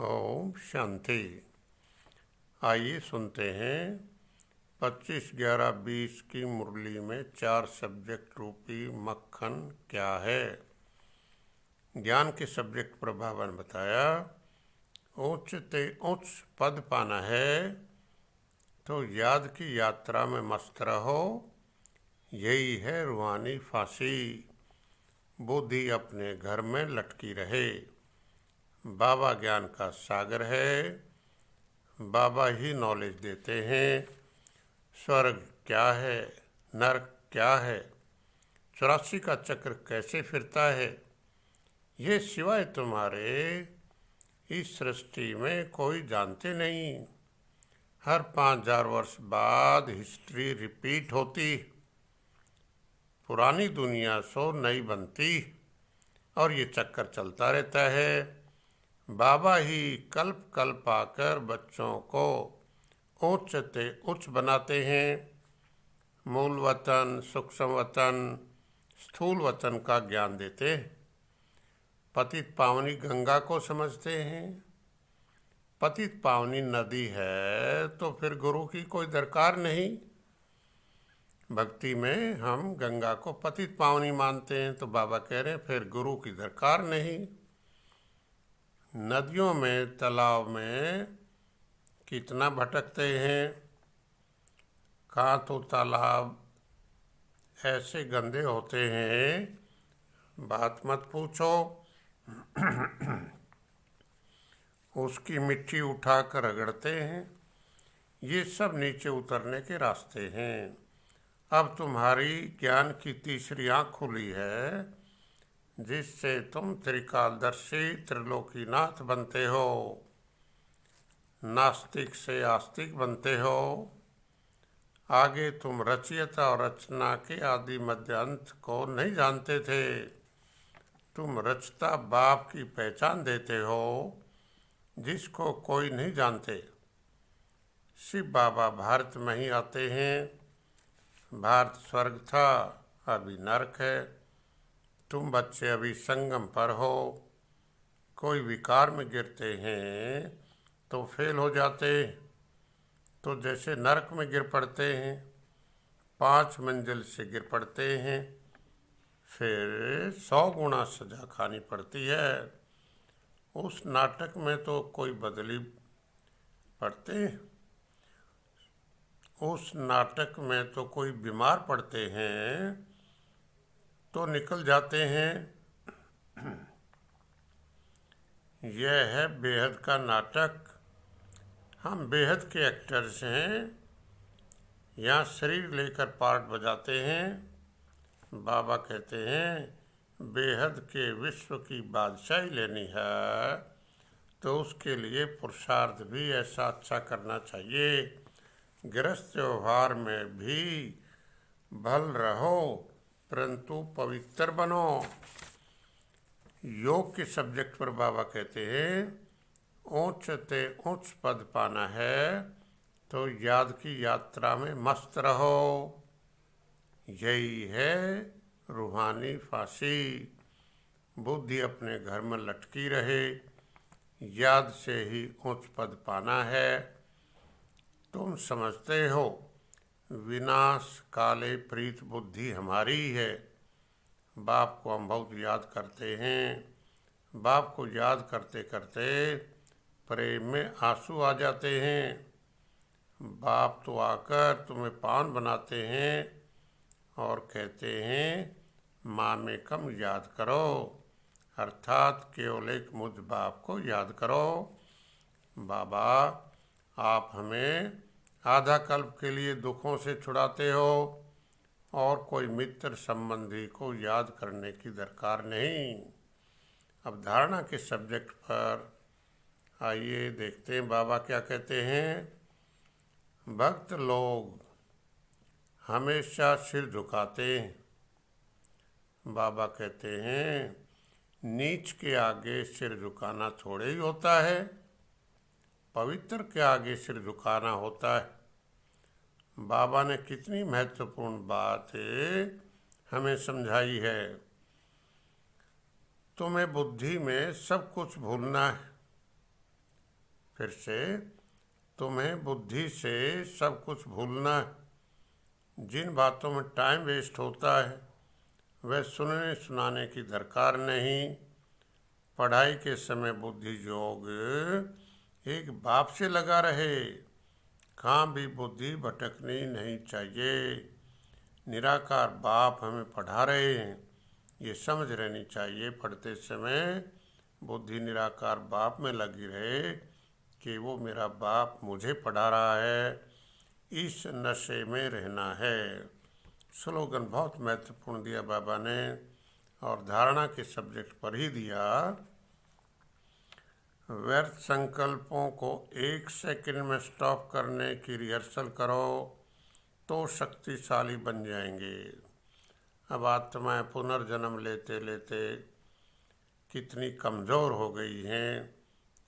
ओम शांति। आइए सुनते हैं 25/11/20 की मुरली में 4 सब्जेक्ट रूपी मक्खन क्या है। ज्ञान के सब्जेक्ट पर बाबा ने बताया, उच्च ते उच्च पद पाना है तो याद की यात्रा में मस्त रहो, यही है रूहानी फांसी। बुद्धि अपने घर में लटकी रहे। बाबा ज्ञान का सागर है, बाबा ही नॉलेज देते हैं। स्वर्ग क्या है, नरक क्या है, 84 का चक्र कैसे फिरता है, ये सिवाय तुम्हारे इस सृष्टि में कोई जानते नहीं। हर 5000 वर्ष बाद हिस्ट्री रिपीट होती, पुरानी दुनिया सो नई बनती और ये चक्कर चलता रहता है। बाबा ही कल्प कल्प आकर बच्चों को उच्च ते उच्च बनाते हैं। मूल वतन, सूक्ष्म वतन, स्थूल वतन का ज्ञान देते हैं। पतित पावनी गंगा को समझते हैं। पतित पावनी नदी है तो फिर गुरु की कोई दरकार नहीं। भक्ति में हम गंगा को पतित पावनी मानते हैं तो बाबा कह रहे हैं फिर गुरु की दरकार नहीं। नदियों में, तालाब में कितना भटकते हैं। कहाँ तो तालाब ऐसे गंदे होते हैं, बात मत पूछो। उसकी मिट्टी उठाकर रगड़ते हैं। ये सब नीचे उतरने के रास्ते हैं। अब तुम्हारी ज्ञान की तीसरी आँख खुली है, जिससे तुम त्रिकालदर्शी त्रिलोकीनाथ बनते हो। नास्तिक से आस्तिक बनते हो। आगे तुम रचयिता और रचना के आदि मध्य अंत को नहीं जानते थे। तुम रचता बाप की पहचान देते हो, जिसको कोई नहीं जानते। शिव बाबा भारत में ही आते हैं। भारत स्वर्ग था, अभी नरक है। तुम बच्चे अभी संगम पर हो। कोई विकार में गिरते हैं तो फेल हो जाते, तो जैसे नरक में गिर पड़ते हैं। 5 मंजिल से गिर पड़ते हैं, फिर 100 गुना सजा खानी पड़ती है। उस नाटक में तो कोई बदली पड़ते, उस नाटक में तो कोई बीमार पड़ते हैं तो निकल जाते हैं। यह है बेहद का नाटक। हम बेहद के एक्टर्स हैं। यहाँ शरीर लेकर पार्ट बजाते हैं। बाबा कहते हैं बेहद के विश्व की बादशाही लेनी है तो उसके लिए पुरुषार्थ भी ऐसा अच्छा करना चाहिए। गृहस्थ व्यवहार में भी भल रहो, परंतु पवित्र बनो। योग के सब्जेक्ट पर बाबा कहते हैं उच्च ते उच्च पद पाना है तो याद की यात्रा में मस्त रहो, यही है रूहानी फांसी। बुद्धि अपने घर में लटकी रहे, याद से ही उच्च पद पाना है। तुम समझते हो विनाश काले प्रीत बुद्धि हमारी है। बाप को हम बहुत याद करते हैं। बाप को याद करते करते प्रेम में आंसू आ जाते हैं। बाप तो आकर तुम्हें पावन बनाते हैं और कहते हैं माँ में कम याद करो, अर्थात केवल एक मुझ बाप को याद करो। बाबा आप हमें आधा कल्प के लिए दुखों से छुड़ाते हो और कोई मित्र संबंधी को याद करने की दरकार नहीं। अब धारणा के सब्जेक्ट पर आइए देखते हैं बाबा क्या कहते हैं। भक्त लोग हमेशा सिर झुकाते हैं। बाबा कहते हैं नीच के आगे सिर झुकाना थोड़े ही होता है, पवित्र के आगे सिर झुकाना होता है। बाबा ने कितनी महत्वपूर्ण बात हमें समझाई है। तुम्हें बुद्धि में सब कुछ भूलना है, फिर से तुम्हें बुद्धि से सब कुछ भूलना है। जिन बातों में टाइम वेस्ट होता है वह सुनने सुनाने की दरकार नहीं। पढ़ाई के समय बुद्धि योग एक बाप से लगा रहे, कहाँ भी बुद्धि भटकनी नहीं चाहिए। निराकार बाप हमें पढ़ा रहे हैं, ये समझ रहनी चाहिए। पढ़ते समय बुद्धि निराकार बाप में लगी रहे कि वो मेरा बाप मुझे पढ़ा रहा है, इस नशे में रहना है। स्लोगन बहुत महत्वपूर्ण दिया बाबा ने, और धारणा के सब्जेक्ट पर ही दिया। व्यर्थ संकल्पों को 1 सेकंड में स्टॉप करने की रिहर्सल करो तो शक्तिशाली बन जाएंगे। अब आत्माएं पुनर्जन्म लेते लेते कितनी कमज़ोर हो गई हैं,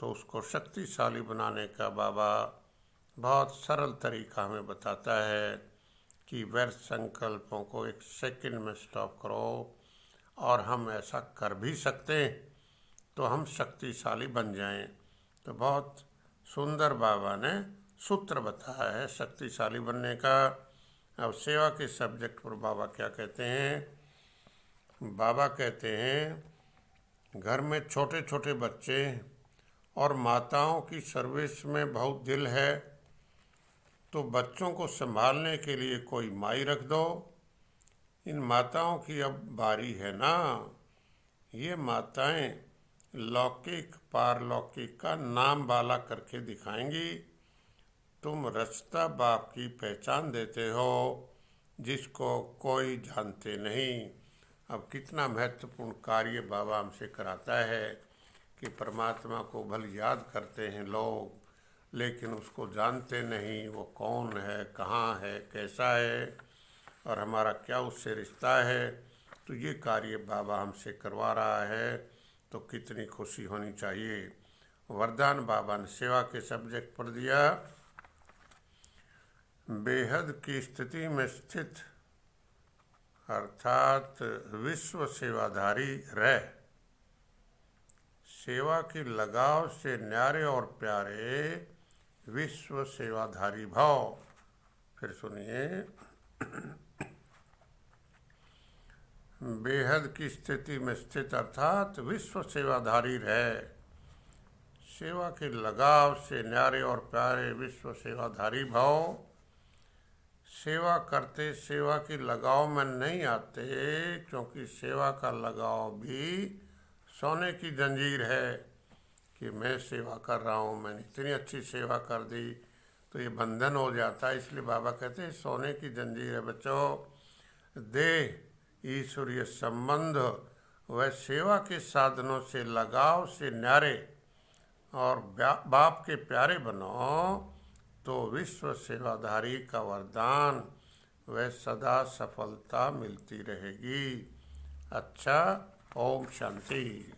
तो उसको शक्तिशाली बनाने का बाबा बहुत सरल तरीका हमें बताता है कि व्यर्थ संकल्पों को 1 सेकंड में स्टॉप करो। और हम ऐसा कर भी सकते हैं तो हम शक्तिशाली बन जाएं। तो बहुत सुंदर बाबा ने सूत्र बताया है शक्तिशाली बनने का। अब सेवा के सब्जेक्ट पर बाबा क्या कहते हैं। बाबा कहते हैं घर में छोटे छोटे बच्चे और माताओं की सर्विस में बहुत दिल है, तो बच्चों को संभालने के लिए कोई माई रख दो। इन माताओं की अब बारी है ना। ये माताएं लौकिक पारलौकिक का नाम बाला करके दिखाएंगी। तुम रचता बाप की पहचान देते हो जिसको कोई जानते नहीं। अब कितना महत्वपूर्ण कार्य बाबा हमसे कराता है कि परमात्मा को भल याद करते हैं लोग, लेकिन उसको जानते नहीं, वो कौन है, कहाँ है, कैसा है और हमारा क्या उससे रिश्ता है। तो ये कार्य बाबा हमसे करवा रहा है, तो कितनी खुशी होनी चाहिए। वरदान बाबा ने सेवा के सब्जेक्ट पर दिया। बेहद की स्थिति में स्थित अर्थात विश्व सेवाधारी रह। सेवा की लगाव से न्यारे और प्यारे विश्व सेवाधारी भाव। फिर सुनिए। बेहद की स्थिति में स्थित अर्थात विश्व सेवाधारी रहे। सेवा के लगाव से न्यारे और प्यारे विश्व सेवाधारी भाव। सेवा करते सेवा की लगाव में नहीं आते, क्योंकि सेवा का लगाव भी सोने की जंजीर है कि मैं सेवा कर रहा हूँ, मैंने इतनी अच्छी सेवा कर दी, तो ये बंधन हो जाता है। इसलिए बाबा कहते हैं सोने की जंजीर है बच्चों। देह ईश्वरीय संबंध व सेवा के साधनों से लगाव से न्यारे और बाप के प्यारे बनो, तो विश्व सेवाधारी का वरदान वह सदा सफलता मिलती रहेगी। अच्छा, ओम शांति।